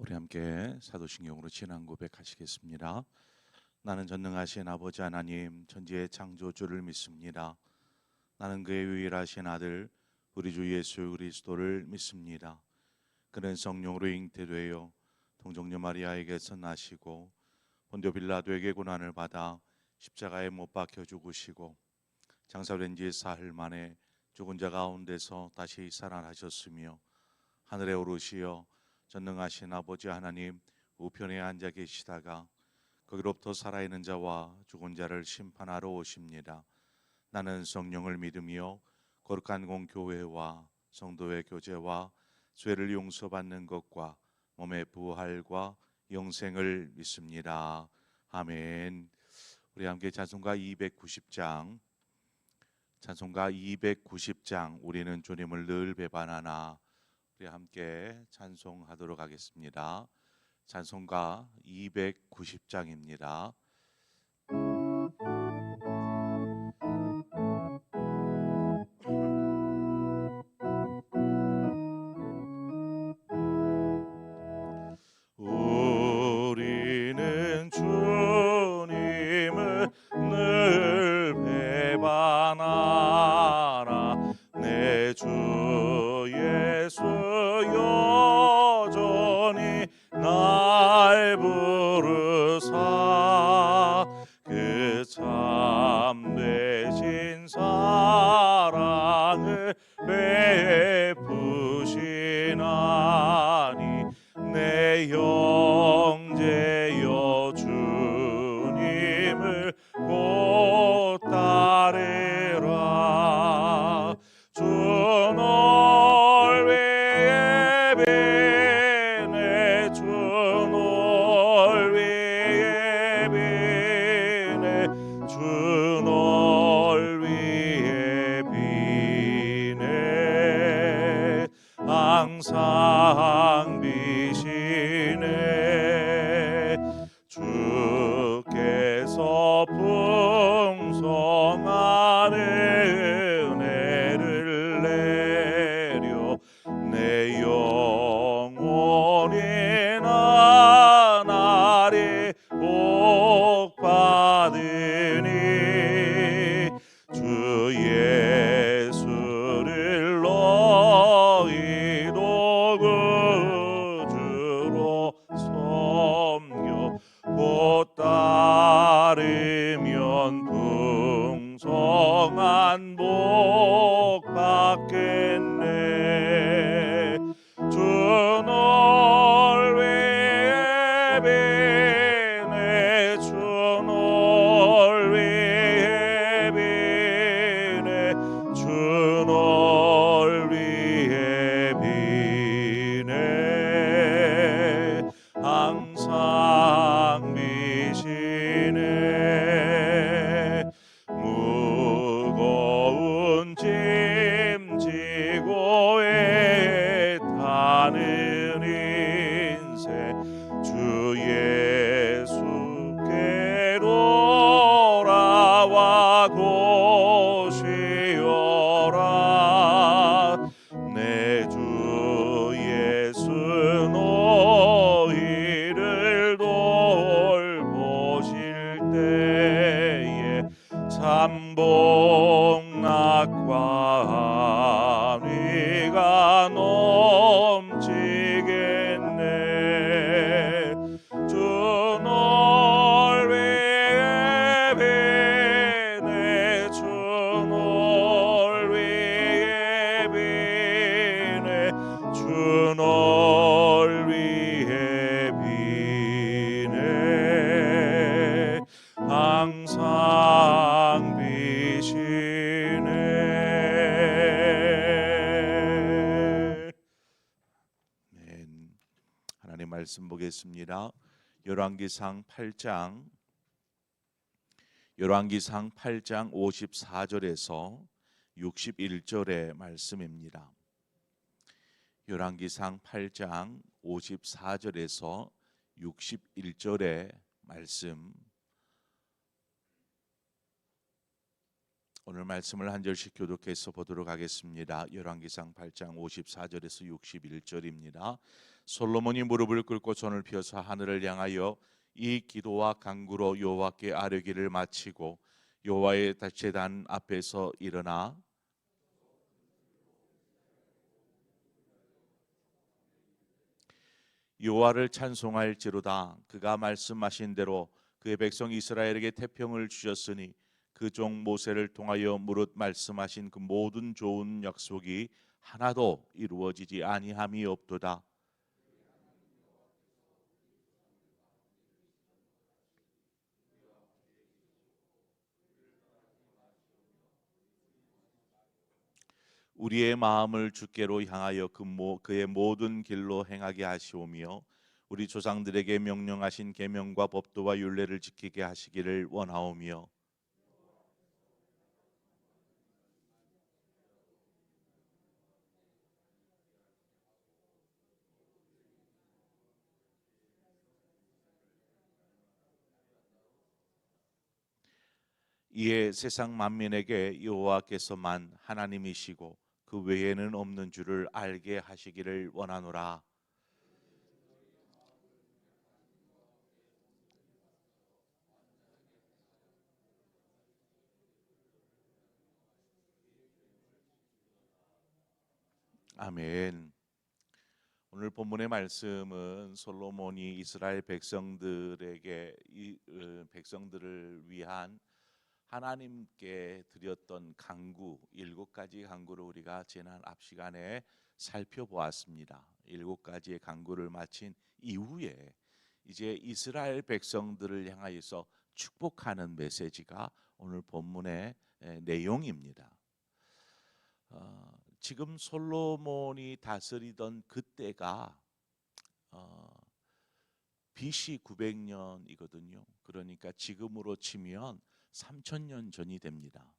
우리 함께 사도신경으로 지난 고백하시겠습니다. 나는 전능하신 아버지 하나님 천지의 창조주를 믿습니다. 나는 그의 유일하신 아들 우리 주 예수 그리스도를 믿습니다. 그는 성령으로 잉태되어 동정녀 마리아에게서 나시고 본디오 빌라도에게 고난을 받아 십자가에 못 박혀 죽으시고 장사된 지 사흘 만에 죽은 자 가운데서 다시 살아나셨으며 하늘에 오르시어 전능하신 아버지 하나님 우편에 앉아 계시다가 거기로부터 살아있는 자와 죽은 자를 심판하러 오십니다. 나는 성령을 믿으며 거룩한 공교회와 성도의 교제와 죄를 용서받는 것과 몸의 부활과 영생을 믿습니다. 아멘. 우리 함께 찬송가 290장 우리는 주님을 늘 배반하나 우리 함께 찬송하도록 하겠습니다. 찬송가 290장입니다. 우리는 주님을 늘 배반하나 내 주 예수 여전히 날 부르사 그 참되신 사랑을 베푸시나니 내 형제여 주님을 곧 따르라. 주 널 위해 비네 주 널 위해 비네 주 널 위해 비네 항상 비시네 주께서 풍성한 은혜를 내려 내 영혼이 나날이 복 받으니 주 예수를 너희도 구주로 섬겨 곧 따르면 풍성한 복 받겠네. 주 널 위해 비네 주 널 위해 비네 주 널 위해 비네 항상 비시네 무거운 짐 지고 애타는 인생 주 예수께 돌아와 고시어라. 내 주 예수 너희를 돌보실 때에 참복락과 안위가 넘치겠네. 주 널 위해 비네 주 널 위해 비네 주 널 위해 비네 항상 비시네. 하나님 말씀 보겠습니다. 열왕기상 8장 54절에서 61절의 말씀입니다. 열왕기상 8장 54절에서 61절의 말씀 오늘 말씀을 한 절씩 교독해서 보도록 하겠습니다. 열왕기상 8장 54절에서 61절입니다. 솔로몬이 무릎을 꿇고 손을 펴서 하늘을 향하여 이 기도와 간구로 여호와께 아뢰기를 마치고 여호와의 제단 앞에서 일어나 여호와를 찬송할지로다. 그가 말씀하신 대로 그의 백성 이스라엘에게 태평을 주셨으니 그 종 모세를 통하여 무릇 말씀하신 그 모든 좋은 약속이 하나도 이루어지지 아니함이 없도다. 우리의 마음을 주께로 향하여 그의 모든 길로 행하게 하시오며 우리 조상들에게 명령하신 계명과 법도와 율례를 지키게 하시기를 원하오며 이에 세상 만민에게 여호와께서만 하나님이시고 그 외에는 없는 줄을 알게 하시기를 원하노라. 아멘. 오늘 본문의 말씀은 솔로몬이 이스라엘 백성들에게 백성들을 위한 하나님께 드렸던 간구, 7가지 간구를 우리가 지난 앞 시간에 살펴보았습니다. 7가지의 간구를 마친 이후에 이제 이스라엘 백성들을 향하여서 축복하는 메시지가 오늘 본문의 내용입니다. 지금 솔로몬이 다스리던 그때가 BC 900년이거든요. 그러니까 지금으로 치면 3000년 전이 됩니다.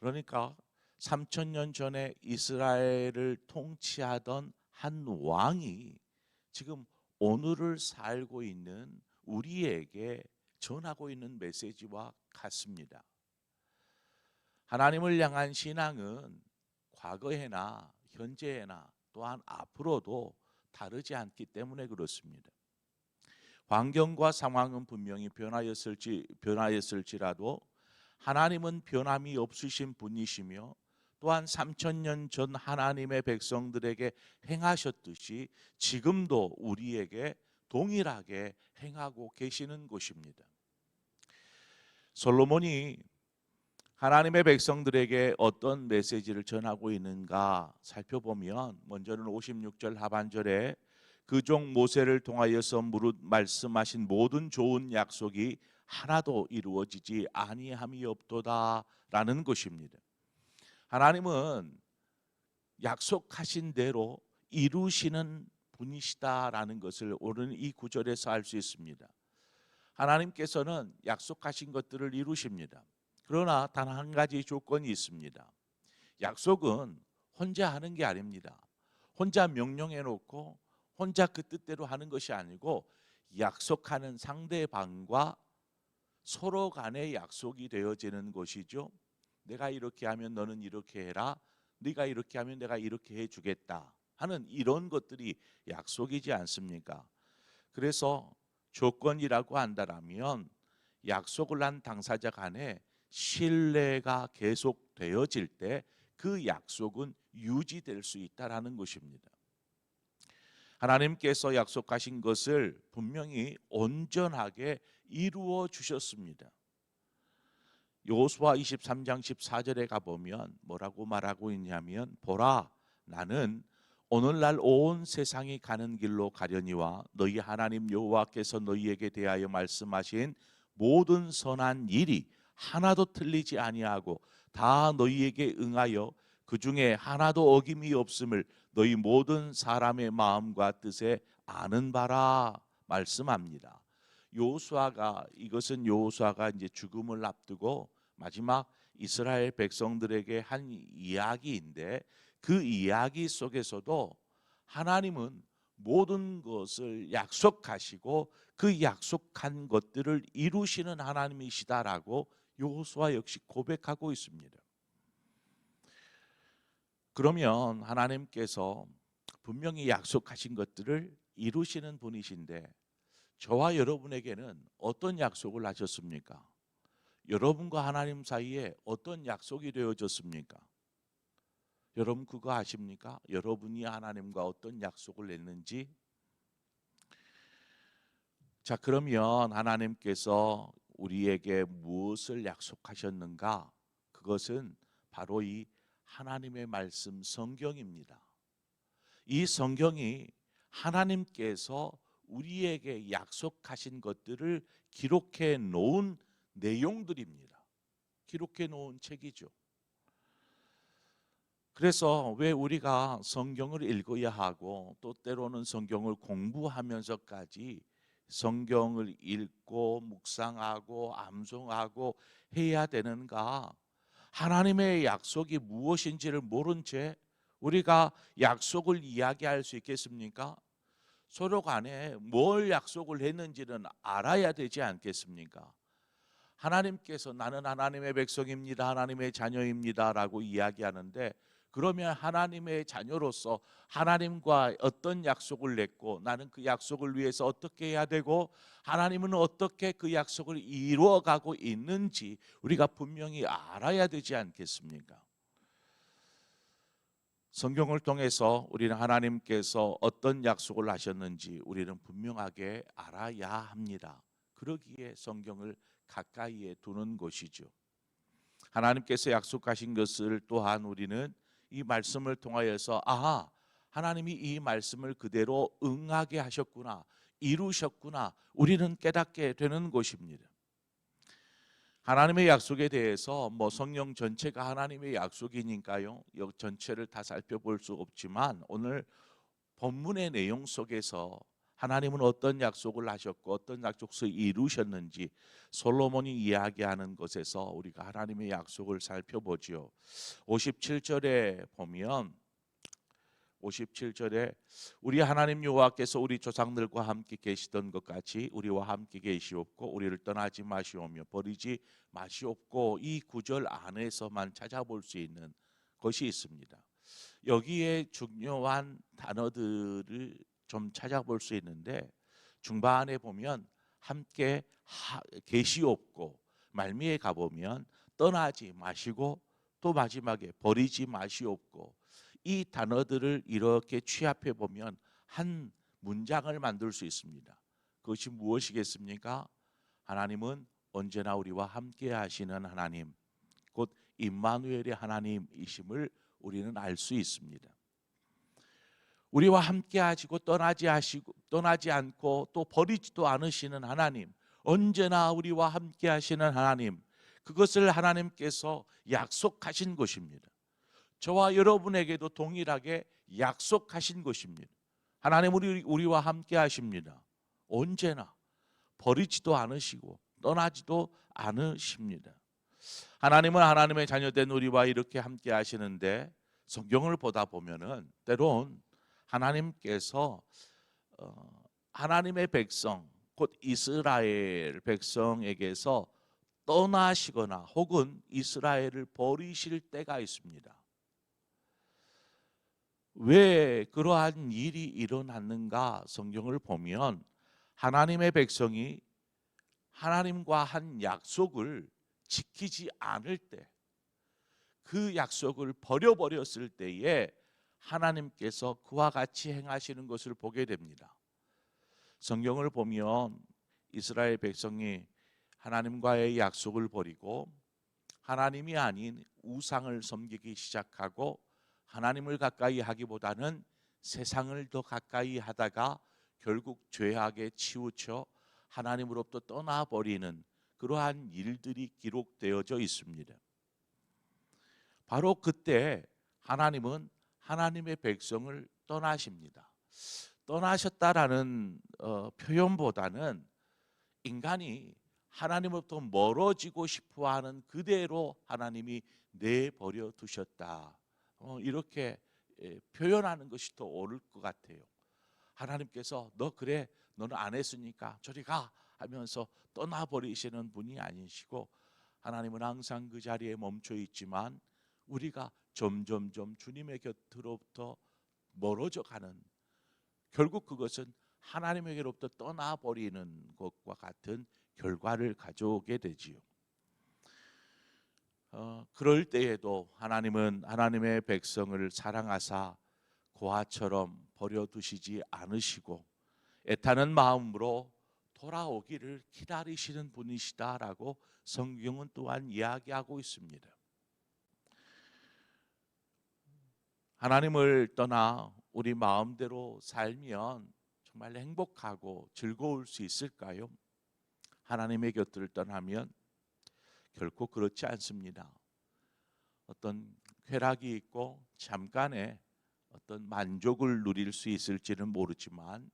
그러니까 3000년 전에 이스라엘을 통치하던 한 왕이 지금 오늘을 살고 있는 우리에게 전하고 있는 메시지와 같습니다. 하나님을 향한 신앙은 과거에나 현재에나 또한 앞으로도 다르지 않기 때문에 그렇습니다. 환경과 상황은 분명히 변하였을지라도 하나님은 변함이 없으신 분이시며 또한 3000년 전 하나님의 백성들에게 행하셨듯이 지금도 우리에게 동일하게 행하고 계시는 것입니다. 솔로몬이 하나님의 백성들에게 어떤 메시지를 전하고 있는가 살펴보면 먼저는 56절 하반절에 그 종 모세를 통하여서 무릇 말씀하신 모든 좋은 약속이 하나도 이루어지지 아니함이 없도다라는 것입니다. 하나님은 약속하신 대로 이루시는 분이시다라는 것을 오늘 이 구절에서 알 수 있습니다. 하나님께서는 약속하신 것들을 이루십니다. 그러나 단 한 가지 조건이 있습니다. 약속은 혼자 하는 게 아닙니다. 혼자 명령해 놓고 혼자 그 뜻대로 하는 것이 아니고 약속하는 상대방과 서로 간의 약속이 되어지는 것이죠. 내가 이렇게 하면 너는 이렇게 해라. 네가 이렇게 하면 내가 이렇게 해주겠다 하는 이런 것들이 약속이지 않습니까? 그래서 조건이라고 한다면 약속을 한 당사자 간에 신뢰가 계속되어질 때 그 약속은 유지될 수 있다라는 것입니다. 하나님께서 약속하신 것을 분명히 온전하게 이루어 주셨습니다. 여호수아 23장 14절에 가보면 뭐라고 말하고 있냐면 보라 나는 오늘날 온 세상이 가는 길로 가려니와 너희 하나님 여호와께서 너희에게 대하여 말씀하신 모든 선한 일이 하나도 틀리지 아니하고 다 너희에게 응하여 그 중에 하나도 어김이 없음을 너희 모든 사람의 마음과 뜻에 아는 바라 말씀합니다. 이것은 여호수아가 이제 죽음을 앞두고 마지막 이스라엘 백성들에게 한 이야기인데 그 이야기 속에서도 하나님은 모든 것을 약속하시고 그 약속한 것들을 이루시는 하나님이시다라고 여호수아 역시 고백하고 있습니다. 그러면 하나님께서 분명히 약속하신 것들을 이루시는 분이신데 저와 여러분에게는 어떤 약속을 하셨습니까? 여러분과 하나님 사이에 어떤 약속이 되어졌습니까? 여러분 그거 아십니까? 여러분이 하나님과 어떤 약속을 냈는지. 자, 그러면 하나님께서 우리에게 무엇을 약속하셨는가? 그것은 바로 이 하나님의 말씀 성경입니다. 이 성경이 하나님께서 우리에게 약속하신 것들을 기록해 놓은 내용들입니다. 기록해 놓은 책이죠. 그래서 왜 우리가 성경을 읽어야 하고 또 때로는 성경을 공부하면서까지 성경을 읽고 묵상하고 암송하고 해야 되는가? 하나님의 약속이 무엇인지를 모른 채 우리가 약속을 이야기할 수 있겠습니까? 서로 간에 뭘 약속을 했는지는 알아야 되지 않겠습니까? 하나님께서 나는 하나님의 백성입니다, 하나님의 자녀입니다 라고 이야기하는데, 그러면 하나님의 자녀로서 하나님과 어떤 약속을 냈고 나는 그 약속을 위해서 어떻게 해야 되고 하나님은 어떻게 그 약속을 이루어가고 있는지 우리가 분명히 알아야 되지 않겠습니까? 성경을 통해서 우리는 하나님께서 어떤 약속을 하셨는지 우리는 분명하게 알아야 합니다. 그러기에 성경을 가까이에 두는 것이죠. 하나님께서 약속하신 것을 또한 우리는 이 말씀을 통하여서 하나님이 이 말씀을 그대로 응하게 하셨구나, 이루셨구나, 우리는 깨닫게 되는 것입니다. 하나님의 약속에 대해서 성경 전체가 하나님의 약속이니까요, 이 전체를 다 살펴볼 수 없지만 오늘 본문의 내용 속에서 하나님은 어떤 약속을 하셨고 어떤 약속을 이루셨는지 솔로몬이 이야기하는 것에서 우리가 하나님의 약속을 살펴보지요. 57절에 보면 57절에 우리 하나님 여호와께서 우리 조상들과 함께 계시던 것 같이 우리와 함께 계시옵고 우리를 떠나지 마시오며 버리지 마시옵고, 이 구절 안에서만 찾아볼 수 있는 것이 있습니다. 여기에 중요한 단어들을 좀 찾아볼 수 있는데, 중반에 보면 함께 계시옵고, 말미에 가보면 떠나지 마시고, 또 마지막에 버리지 마시옵고, 이 단어들을 이렇게 취합해 보면 한 문장을 만들 수 있습니다. 그것이 무엇이겠습니까? 하나님은 언제나 우리와 함께 하시는 하나님, 곧 임마누엘의 하나님이심을 우리는 알 수 있습니다. 우리와 함께 하시고 떠나지 않고 또 버리지도 않으시는 하나님, 언제나 우리와 함께 하시는 하나님, 그것을 하나님께서 약속하신 것입니다. 저와 여러분에게도 동일하게 약속하신 것입니다. 하나님은 우리와 함께 하십니다. 언제나 버리지도 않으시고 떠나지도 않으십니다. 하나님은 하나님의 자녀된 우리와 이렇게 함께 하시는데, 성경을 보다 보면은 때론 하나님께서 하나님의 백성, 곧 이스라엘 백성에게서 떠나시거나 혹은 이스라엘을 버리실 때가 있습니다. 왜 그러한 일이 일어났는가? 성경을 보면 하나님의 백성이 하나님과 한 약속을 지키지 않을 때, 그 약속을 버려버렸을 때에 하나님께서 그와 같이 행하시는 것을 보게 됩니다. 성경을 보면 이스라엘 백성이 하나님과의 약속을 버리고 하나님이 아닌 우상을 섬기기 시작하고, 하나님을 가까이 하기보다는 세상을 더 가까이 하다가 결국 죄악에 치우쳐 하나님으로부터 떠나버리는 그러한 일들이 기록되어져 있습니다. 바로 그때 하나님은 하나님의 백성을 떠나십니다. 떠나셨다라는 표현보다는 인간이 하나님으로부터 멀어지고 싶어하는 그대로 하나님이 내버려 두셨다, 이렇게 표현하는 것이 더 옳을 것 같아요. 하나님께서 너는 안 했으니까 저리 가 하면서 떠나버리시는 분이 아니시고, 하나님은 항상 그 자리에 멈춰 있지만 우리가 점점점 주님의 곁으로부터 멀어져 가는, 결국 그것은 하나님에게로부터 떠나버리는 것과 같은 결과를 가져오게 되지요. 그럴 때에도 하나님은 하나님의 백성을 사랑하사 고아처럼 버려두시지 않으시고 애타는 마음으로 돌아오기를 기다리시는 분이시다라고 성경은 또한 이야기하고 있습니다. 하나님을 떠나 우리 마음대로 살면 정말 행복하고 즐거울 수 있을까요? 하나님의 곁을 떠나면 결코 그렇지 않습니다. 어떤 쾌락이 있고 잠깐의 어떤 만족을 누릴 수 있을지는 모르지만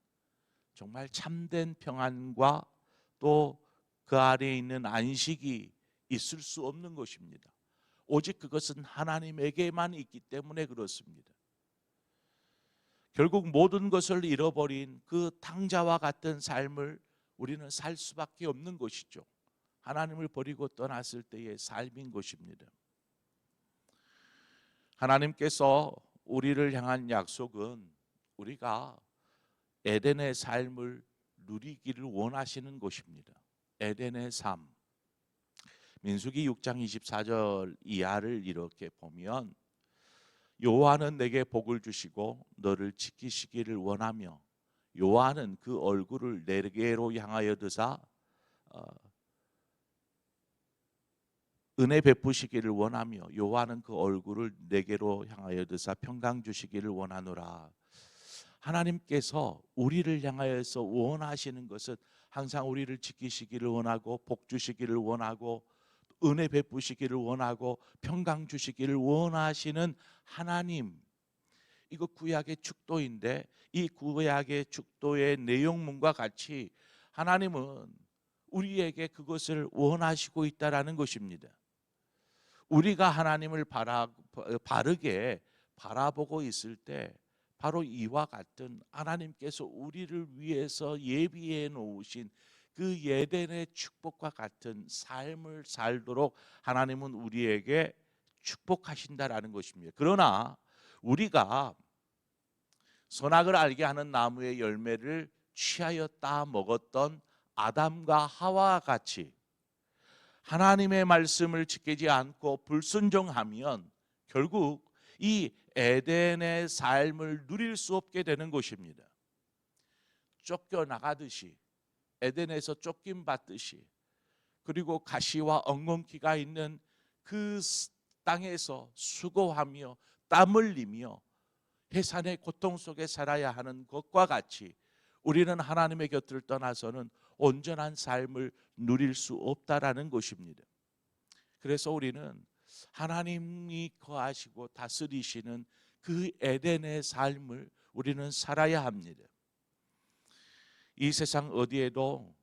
정말 참된 평안과 또 그 아래에 있는 안식이 있을 수 없는 것입니다. 오직 그것은 하나님에게만 있기 때문에 그렇습니다. 결국 모든 것을 잃어버린 그 탕자와 같은 삶을 우리는 살 수밖에 없는 것이죠. 하나님을 버리고 떠났을 때의 삶인 것입니다. 하나님께서 우리를 향한 약속은 우리가 에덴의 삶을 누리기를 원하시는 것입니다. 에덴의 삶. 민수기 6장 24절 이하를 이렇게 보면 여호와는 내게 복을 주시고 너를 지키시기를 원하며 여호와는 그 얼굴을 내게로 향하여 드사 은혜 베푸시기를 원하며 여호와는 그 얼굴을 내게로 향하여 드사 평강 주시기를 원하노라. 하나님께서 우리를 향하여서 원하시는 것은 항상 우리를 지키시기를 원하고 복 주시기를 원하고 은혜 베푸시기를 원하고 평강 주시기를 원하시는 하나님. 이거 구약의 축도인데 이 구약의 축도의 내용문과 같이 하나님은 우리에게 그것을 원하시고 있다라는 것입니다. 우리가 하나님을 바르게 바라보고 있을 때 바로 이와 같은 하나님께서 우리를 위해서 예비해 놓으신 그 에덴의 축복과 같은 삶을 살도록 하나님은 우리에게 축복하신다라는 것입니다. 그러나 우리가 선악을 알게 하는 나무의 열매를 취하여 따 먹었던 아담과 하와와 같이 하나님의 말씀을 지키지 않고 불순종하면 결국 이 에덴의 삶을 누릴 수 없게 되는 것입니다. 쫓겨나가듯이 에덴에서 쫓김받듯이 그리고 가시와 엉겅퀴가 있는 그 땅에서 수고하며 땀 흘리며 해산의 고통 속에 살아야 하는 것과 같이 우리는 하나님의 곁을 떠나서는 온전한 삶을 누릴 수 없다라는 것입니다. 그래서 우리는 하나님이 거하시고 다스리시는 그 에덴의 삶을 우리는 살아야 합니다. 이 세상 어디에도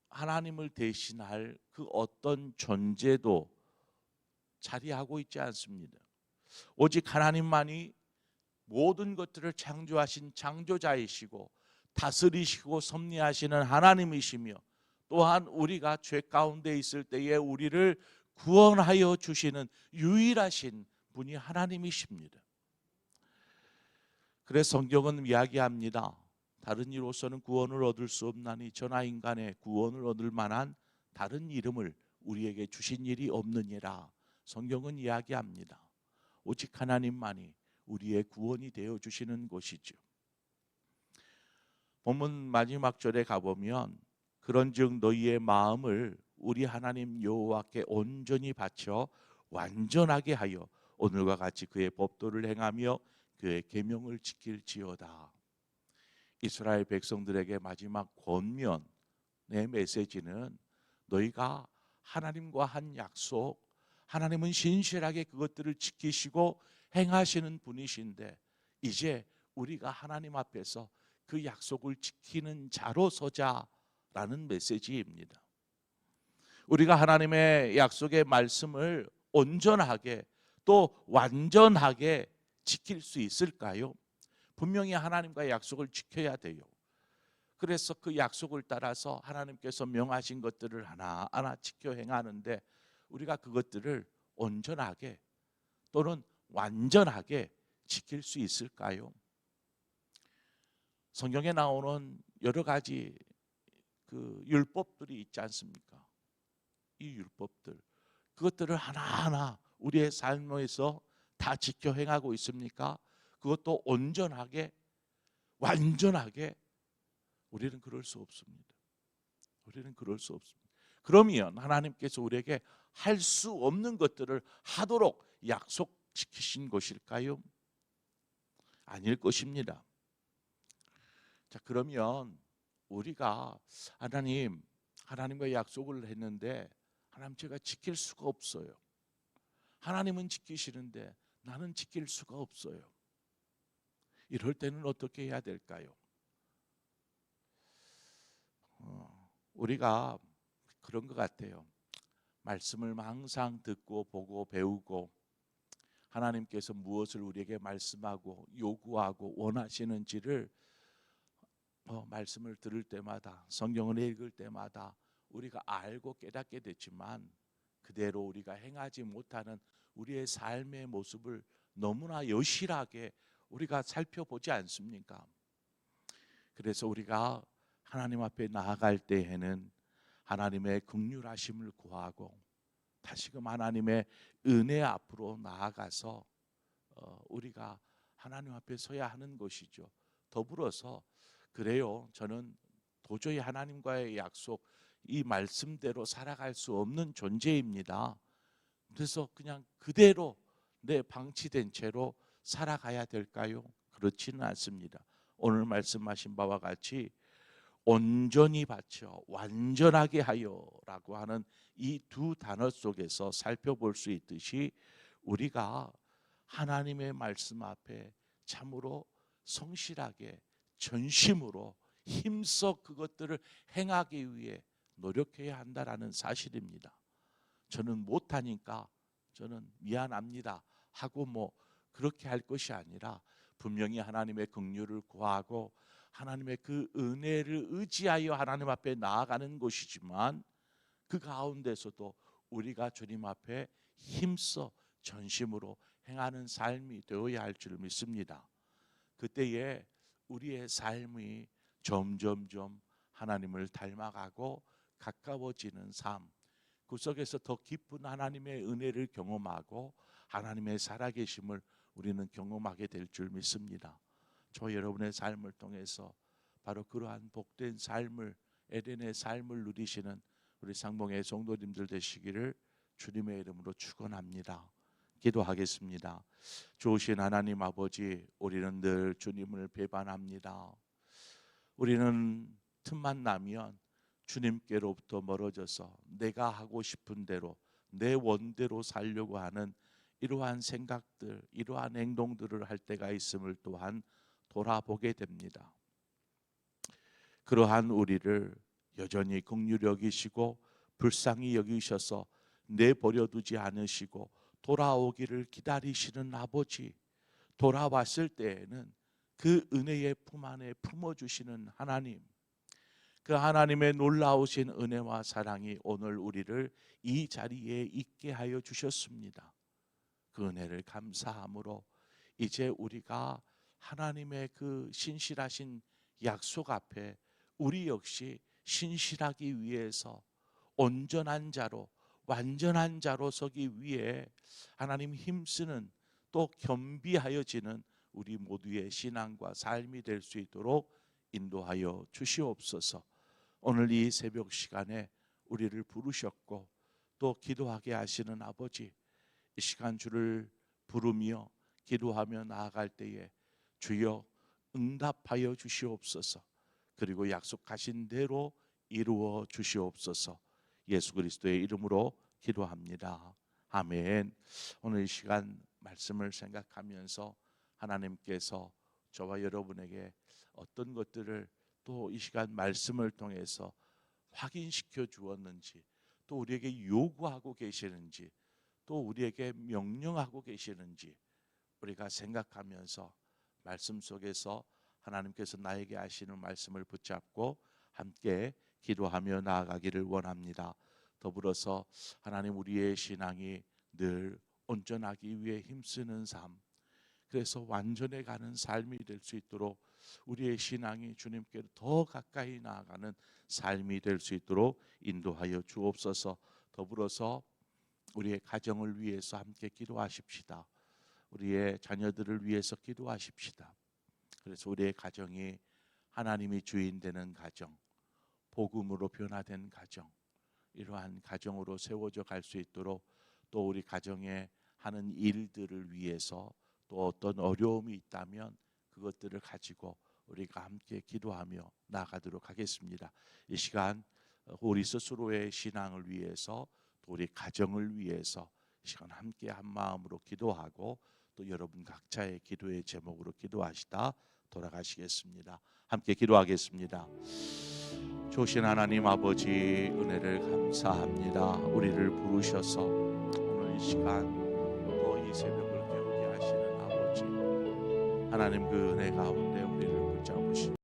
하나님을 대신할 그 어떤 존재도 자리하고 있지 않습니다. 오직 하나님만이 모든 것들을 창조하신 창조자이시고 다스리시고 섭리하시는 하나님이시며 또한 우리가 죄 가운데 있을 때에 우리를 구원하여 주시는 유일하신 분이 하나님이십니다. 그래서 성경은 이야기합니다. 다른 이로서는 구원을 얻을 수 없나니 저나 인간의 구원을 얻을 만한 다른 이름을 우리에게 주신 일이 없느니라. 성경은 이야기합니다. 오직 하나님만이 우리의 구원이 되어 주시는 것이죠. 본문 마지막 절에 가보면 그런즉 너희의 마음을 우리 하나님 여호와께 온전히 바쳐 완전하게 하여 오늘과 같이 그의 법도를 행하며 그의 계명을 지킬지어다. 이스라엘 백성들에게 마지막 권면의 메시지는 너희가 하나님과 한 약속, 하나님은 신실하게 그것들을 지키시고 행하시는 분이신데 이제 우리가 하나님 앞에서 그 약속을 지키는 자로 서자라는 메시지입니다. 우리가 하나님의 약속의 말씀을 온전하게 또 완전하게 지킬 수 있을까요? 분명히 하나님과의 약속을 지켜야 돼요. 그래서 그 약속을 따라서 하나님께서 명하신 것들을 하나하나 지켜 행하는데 우리가 그것들을 온전하게 또는 완전하게 지킬 수 있을까요? 성경에 나오는 여러 가지 그 율법들이 있지 않습니까? 이 율법들, 그것들을 하나하나 우리의 삶에서 다 지켜 행하고 있습니까? 그것도 온전하게, 완전하게? 우리는 그럴 수 없습니다. 우리는 그럴 수 없습니다. 그러면 하나님께서 우리에게 할 수 없는 것들을 하도록 약속시키신 것일까요? 아닐 것입니다. 자, 그러면 우리가 하나님과 약속을 했는데 하나님, 제가 지킬 수가 없어요. 하나님은 지키시는데 나는 지킬 수가 없어요. 이럴 때는 어떻게 해야 될까요? 우리가 그런 것 같아요. 말씀을 항상 듣고 보고 배우고 하나님께서 무엇을 우리에게 말씀하고 요구하고 원하시는지를 말씀을 들을 때마다, 성경을 읽을 때마다 우리가 알고 깨닫게 됐지만 그대로 우리가 행하지 못하는 우리의 삶의 모습을 너무나 여실하게 우리가 살펴보지 않습니까? 그래서 우리가 하나님 앞에 나아갈 때에는 하나님의 긍휼하심을 구하고 다시금 하나님의 은혜 앞으로 나아가서 우리가 하나님 앞에 서야 하는 것이죠. 더불어서 그래요, 저는 도저히 하나님과의 약속, 이 말씀대로 살아갈 수 없는 존재입니다. 그래서 그냥 그대로 내 방치된 채로 살아가야 될까요? 그렇지는 않습니다. 오늘 말씀하신 바와 같이 온전히 바쳐 완전하게 하여라고 하는 이 두 단어 속에서 살펴볼 수 있듯이 우리가 하나님의 말씀 앞에 참으로 성실하게 전심으로 힘써 그것들을 행하기 위해 노력해야 한다라는 사실입니다. 저는 못하니까 저는 미안합니다 하고 그렇게 할 것이 아니라 분명히 하나님의 긍휼을 구하고 하나님의 그 은혜를 의지하여 하나님 앞에 나아가는 것이지만 그 가운데서도 우리가 주님 앞에 힘써 전심으로 행하는 삶이 되어야 할 줄 믿습니다. 그때에 우리의 삶이 점점점 하나님을 닮아가고 가까워지는 삶, 그 속에서 더 깊은 하나님의 은혜를 경험하고 하나님의 살아계심을 우리는 경험하게 될 줄 믿습니다. 저 여러분의 삶을 통해서 바로 그러한 복된 삶을, 에덴의 삶을 누리시는 우리 상봉의 성도님들 되시기를 주님의 이름으로 축원합니다. 기도하겠습니다. 좋으신 하나님 아버지, 우리는 늘 주님을 배반합니다. 우리는 틈만 나면 주님께로부터 멀어져서 내가 하고 싶은 대로 내 원대로 살려고 하는 이러한 생각들, 이러한 행동들을 할 때가 있음을 또한 돌아보게 됩니다. 그러한 우리를 여전히 긍휼히 여기시고 불쌍히 여기셔서 내버려 두지 않으시고 돌아오기를 기다리시는 아버지, 돌아왔을 때에는 그 은혜의 품 안에 품어주시는 하나님, 그 하나님의 놀라우신 은혜와 사랑이 오늘 우리를 이 자리에 있게 하여 주셨습니다. 그 은혜를 감사함으로 이제 우리가 하나님의 그 신실하신 약속 앞에 우리 역시 신실하기 위해서 온전한 자로, 완전한 자로 서기 위해 하나님 힘쓰는, 또 겸비하여지는 우리 모두의 신앙과 삶이 될 수 있도록 인도하여 주시옵소서. 오늘 이 새벽 시간에 우리를 부르셨고 또 기도하게 하시는 아버지, 이 시간 주를 부르며 기도하며 나아갈 때에 주여 응답하여 주시옵소서. 그리고 약속하신 대로 이루어 주시옵소서. 예수 그리스도의 이름으로 기도합니다. 아멘. 오늘 이 시간 말씀을 생각하면서 하나님께서 저와 여러분에게 어떤 것들을 또 이 시간 말씀을 통해서 확인시켜 주었는지, 또 우리에게 요구하고 계시는지, 또 우리에게 명령하고 계시는지 우리가 생각하면서 말씀 속에서 하나님께서 나에게 하시는 말씀을 붙잡고 함께 기도하며 나아가기를 원합니다. 더불어서 하나님 우리의 신앙이 늘 온전하기 위해 힘쓰는 삶, 그래서 완전해 가는 삶이 될 수 있도록 우리의 신앙이 주님께 더 가까이 나아가는 삶이 될 수 있도록 인도하여 주옵소서. 더불어서 우리의 가정을 위해서 함께 기도하십시다. 우리의 자녀들을 위해서 기도하십시다. 그래서 우리의 가정이 하나님이 주인 되는 가정, 복음으로 변화된 가정, 이러한 가정으로 세워져 갈 수 있도록, 또 우리 가정에 하는 일들을 위해서 또 어떤 어려움이 있다면 그것들을 가지고 우리가 함께 기도하며 나아가도록 하겠습니다. 이 시간 우리 스스로의 신앙을 위해서, 또 우리 가정을 위해서 이 시간 함께 한 마음으로 기도하고, 또 여러분 각자의 기도의 제목으로 기도하시다 돌아가시겠습니다. 함께 기도하겠습니다. 좋으신 하나님 아버지, 은혜를 감사합니다. 우리를 부르셔서 오늘 이 시간 또 이 새벽을 깨우게 하시는 아버지, 하나님 그 은혜 가운데 우리를 붙잡으시고